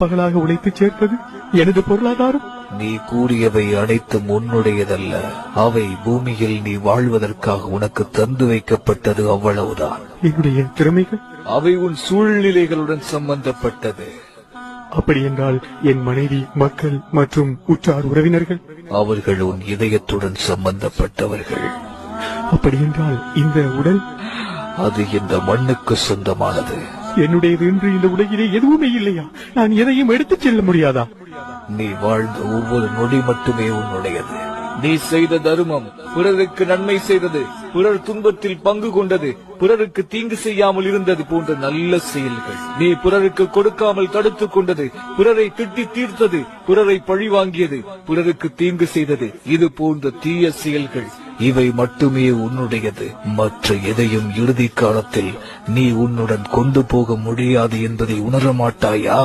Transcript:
பகலாக உழைத்து சேர்ப்பது எனது பொருளாதாரம். நீ கூறியவை அனைத்தும் உன்னுடையதல்ல. அவை பூமியில் நீ வாழ்வதற்காக உனக்கு தந்து வைக்கப்பட்டது, அவ்வளவுதான். என்னுடைய திறமைகள் அவை உன் சூழ்நிலைகளுடன் சம்பந்தப்பட்டது. அப்படி என்றால் என் மனைவி, மக்கள் மற்றும் உற்றார் உறவினர்கள்? அவர்கள் உன் இதயத்துடன் சம்பந்தப்பட்டவர்கள். அப்படி என்றால் இந்த உடல்? அது இந்த மண்ணுக்கு சொந்தமானது. என்னுடையது என்று இந்த உலகிலே எதுவுமே இல்லையா? நான் எதையும் எடுத்துச் செல்ல முடியாதா? நீ வாழ்ந்த ஒவ்வொரு நொடி மட்டுமே உன்னுடையது. நீ செய்த தர்மம், பிறருக்கு நன்மை செய்தது, பிறர் துன்பத்தில் பங்கு கொண்டது, பிறருக்கு தீங்கு செய்யாமல் இருந்தது போன்ற நல்ல செயல்கள், நீ பிறருக்கு கொடுக்காமல் தடுத்துக் கொண்டது, பிறரை திட்டி தீர்த்தது, பிறரை பழி வாங்கியது, பிறருக்கு தீங்கு செய்தது, இது போன்ற தீய செயல்கள், இவை மட்டுமே உன்னுடையது. மற்ற எதையும் இறுதி காலத்தில் நீ உன்னுடன் கொண்டு போக முடியாது என்பதை உணர மாட்டாயா?